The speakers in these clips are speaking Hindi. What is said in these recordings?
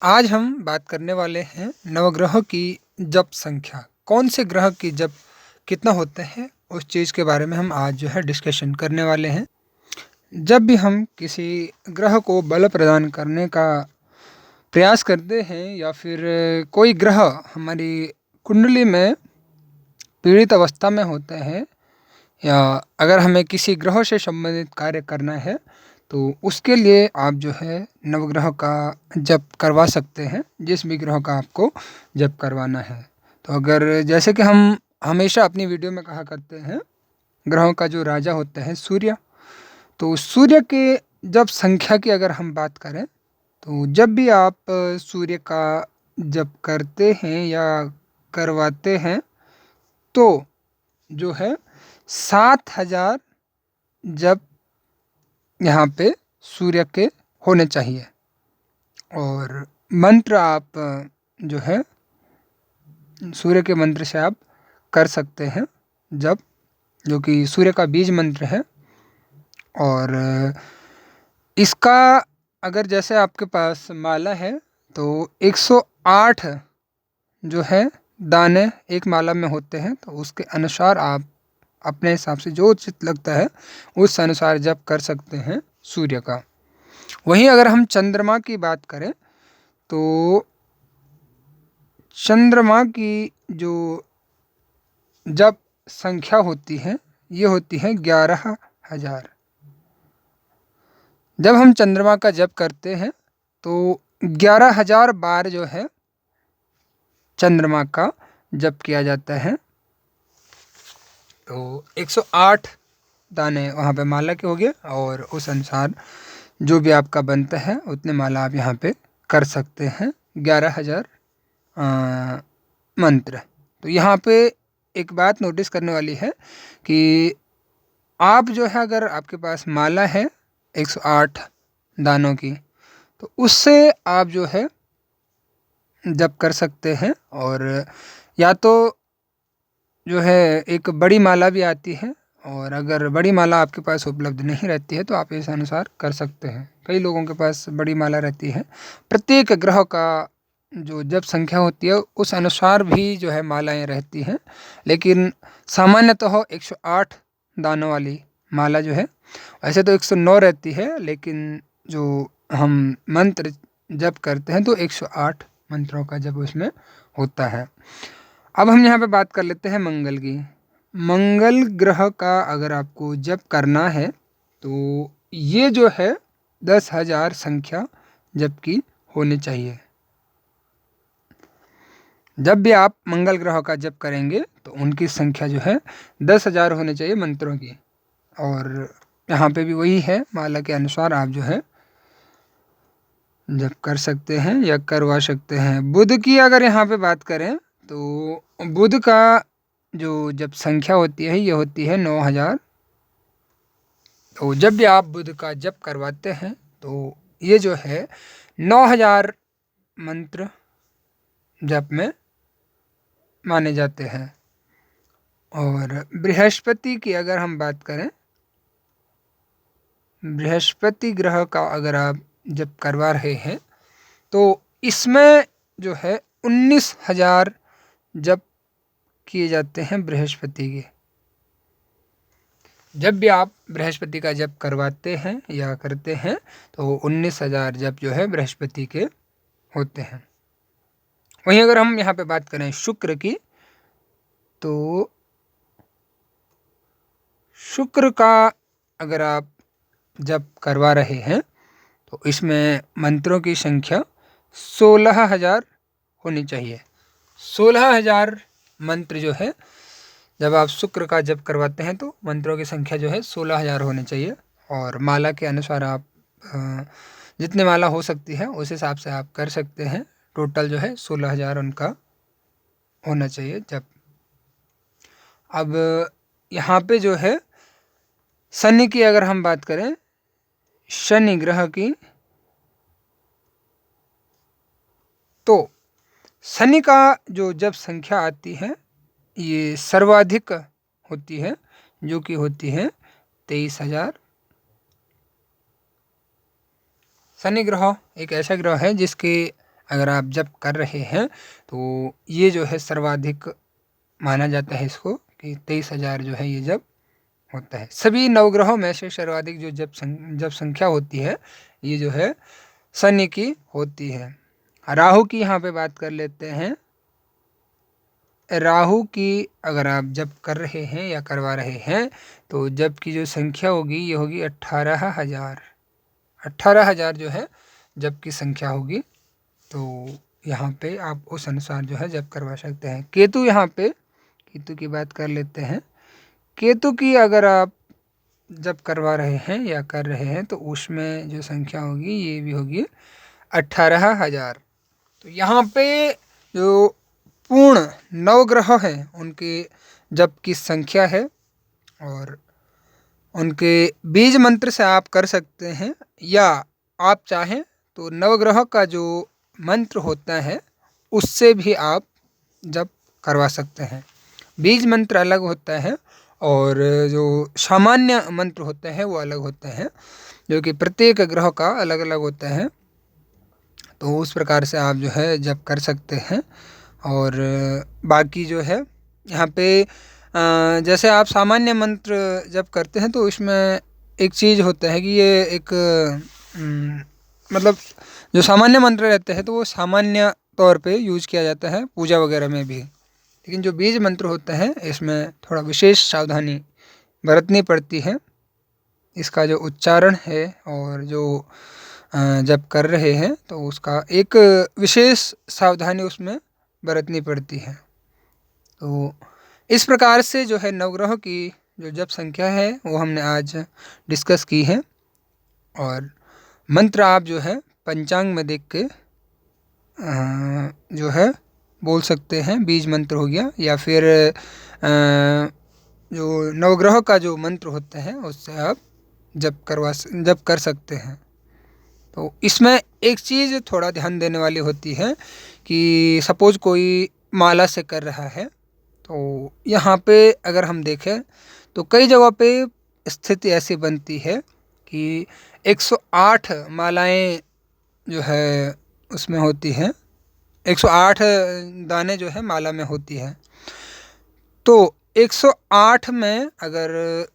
आज हम बात करने वाले हैं नवग्रहों की जप संख्या। कौन से ग्रह की जप कितना होते हैं, उस चीज़ के बारे में हम आज डिस्कशन करने वाले हैं। जब भी हम किसी ग्रह को बल प्रदान करने का प्रयास करते हैं या फिर कोई ग्रह हमारी कुंडली में पीड़ित अवस्था में होते हैं, या अगर हमें किसी ग्रहों से संबंधित कार्य करना है तो उसके लिए आप नवग्रह का जप करवा सकते हैं, जिस भी ग्रह का आपको जप करवाना है। तो अगर जैसे कि हम हमेशा अपनी वीडियो में कहा करते हैं, ग्रहों का जो राजा होता है सूर्य, तो सूर्य के जप संख्या की अगर हम बात करें तो जब भी आप सूर्य का जप करते हैं या करवाते हैं तो जो है 7,000 जप यहाँ पे सूर्य के होने चाहिए। और मंत्र आप जो है सूर्य के मंत्र से आप कर सकते हैं जप, जो कि सूर्य का बीज मंत्र है। और इसका अगर जैसे आपके पास माला है तो 108 जो है दाने एक माला में होते हैं, तो उसके अनुसार आप अपने हिसाब से जो उचित लगता है उस अनुसार जप कर सकते हैं सूर्य का। वहीं अगर हम चंद्रमा की बात करें तो चंद्रमा की जो जप संख्या होती है ये होती है 11,000। जब हम चंद्रमा का जप करते हैं तो 11,000 बार जो है चंद्रमा का जप किया जाता है। तो 108 दाने वहाँ पे माला के हो गए, और उस अनुसार जो भी आपका बनता है उतने माला आप यहाँ पे कर सकते हैं। 11,000 मंत्र। तो यहाँ पे एक बात नोटिस करने वाली है कि आप जो है अगर आपके पास माला है 108 दानों की, तो उससे आप जो है जप कर सकते हैं। और या तो जो है एक बड़ी माला भी आती है, और अगर बड़ी माला आपके पास उपलब्ध नहीं रहती है तो आप इस अनुसार कर सकते हैं। कई लोगों के पास बड़ी माला रहती है। प्रत्येक ग्रह का जो जप संख्या होती है उस अनुसार भी जो है मालाएं रहती हैं, लेकिन सामान्यतः 108 दानों वाली माला जो है, वैसे तो 109 रहती है, लेकिन जो हम मंत्र जप करते हैं तो 108 मंत्रों का जप उसमें होता है। अब हम यहाँ पे बात कर लेते हैं मंगल की। मंगल ग्रह का अगर आपको जप करना है तो ये जो है 10,000 संख्या जप की होनी चाहिए। जब भी आप मंगल ग्रह का जप करेंगे तो उनकी संख्या जो है 10,000 होनी चाहिए मंत्रों की। और यहाँ पे भी वही है, माला के अनुसार आप जो है जप कर सकते हैं या करवा सकते हैं। बुध की अगर यहाँ पे बात करें तो बुध का जो जप संख्या होती है ये होती है 9,000। तो जब भी आप बुध का जप करवाते हैं तो ये जो है 9,000 मंत्र जप में माने जाते हैं। और बृहस्पति की अगर हम बात करें, बृहस्पति ग्रह का अगर आप जप करवा रहे हैं तो इसमें जो है 19,000 जप किए जाते हैं बृहस्पति के। जब भी आप बृहस्पति का जप करवाते हैं या करते हैं तो 19,000 जप जो है बृहस्पति के होते हैं। वहीं अगर हम यहाँ पे बात करें शुक्र की, तो शुक्र का अगर आप जप करवा रहे हैं तो इसमें मंत्रों की संख्या 16,000 होनी चाहिए। 16,000 मंत्र जो है जब आप शुक्र का जप करवाते हैं तो मंत्रों की संख्या जो है 16,000 होनी चाहिए। और माला के अनुसार आप जितने माला हो सकती है उस हिसाब से आप कर सकते हैं। टोटल जो है 16,000 उनका होना चाहिए जप। अब यहाँ पे जो है शनि की अगर हम बात करें, शनि ग्रह की, तो शनि का जो जप संख्या आती है ये सर्वाधिक होती है, जो कि होती है 23,000। शनि ग्रह एक ऐसा ग्रह है जिसके अगर आप जप कर रहे हैं तो ये जो है सर्वाधिक माना जाता है इसको कि 23,000 जो है ये जप होता है। सभी नवग्रहों में से सर्वाधिक जो जप संख्या होती है ये जो है शनि की होती है। राहु की यहाँ पे बात कर लेते हैं। राहु की अगर आप जप कर रहे हैं या करवा रहे हैं तो जप की जो संख्या होगी ये होगी 18,000। 18,000 जो है जप की संख्या होगी। तो यहाँ पे आप उस अनुसार जो है जप करवा सकते हैं। केतु यहाँ पे केतु की बात कर लेते हैं। केतु की अगर आप जप करवा रहे हैं या कर रहे हैं तो उसमें जो संख्या होगी ये भी होगी 18,000। तो यहाँ पे जो पूर्ण नवग्रह हैं उनके जप की संख्या है और उनके बीज मंत्र से आप कर सकते हैं या आप चाहें तो नवग्रह का जो मंत्र होता है उससे भी आप जप करवा सकते हैं। बीज मंत्र अलग होता है और जो सामान्य मंत्र होते हैं वो अलग होते हैं, जो कि प्रत्येक ग्रह का अलग अलग होता है। तो उस प्रकार से आप जो है जप कर सकते हैं। और बाकी जो है यहाँ पे जैसे आप सामान्य मंत्र जप करते हैं तो इसमें एक चीज़ होता है कि ये एक मतलब जो सामान्य मंत्र रहते हैं तो वो सामान्य तौर पे यूज किया जाता है पूजा वगैरह में भी, लेकिन जो बीज मंत्र होता है इसमें थोड़ा विशेष सावधानी बरतनी पड़ती है। इसका जो उच्चारण है और जो जब कर रहे हैं तो उसका एक विशेष सावधानी उसमें बरतनी पड़ती है। तो इस प्रकार से जो है नवग्रह की जो जप संख्या है वो हमने आज डिस्कस की है। और मंत्र आप जो है पंचांग में देख के जो है बोल सकते हैं। बीज मंत्र हो गया या फिर जो नवग्रह का जो मंत्र होता है उससे आप जप कर सकते हैं। तो इसमें एक चीज़ थोड़ा ध्यान देने वाली होती है कि सपोज कोई माला से कर रहा है तो यहाँ पे अगर हम देखें तो कई जगह पे स्थिति ऐसी बनती है कि 108 मालाएं जो है उसमें होती हैं, 108 दाने जो है माला में होती है। तो 108 में अगर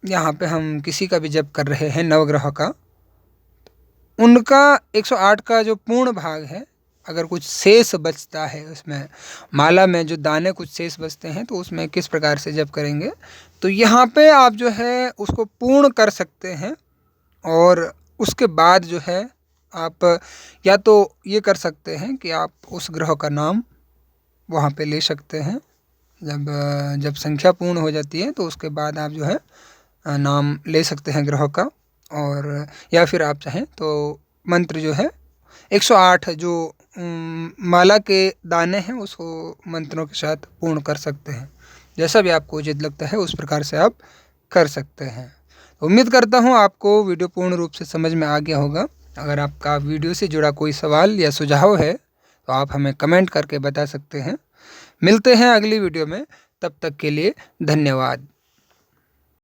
यहाँ पे हम किसी का भी जप कर रहे हैं नवग्रह का, उनका 108 का जो पूर्ण भाग है अगर कुछ शेष बचता है उसमें माला में जो दाने कुछ शेष बचते हैं तो उसमें किस प्रकार से जप करेंगे, तो यहाँ पे आप जो है उसको पूर्ण कर सकते हैं। और उसके बाद जो है आप या तो ये कर सकते हैं कि आप उस ग्रह का नाम वहाँ पे ले सकते हैं। जब संख्या पूर्ण हो जाती है तो उसके बाद आप जो है नाम ले सकते हैं ग्रह का। और या फिर आप चाहें तो मंत्र जो है 108 जो माला के दाने हैं उसको मंत्रों के साथ पूर्ण कर सकते हैं। जैसा भी आपको उचित लगता है उस प्रकार से आप कर सकते हैं। उम्मीद करता हूँ आपको वीडियो पूर्ण रूप से समझ में आ गया होगा। अगर आपका वीडियो से जुड़ा कोई सवाल या सुझाव है तो आप हमें कमेंट करके बता सकते हैं। मिलते हैं अगली वीडियो में, तब तक के लिए धन्यवाद।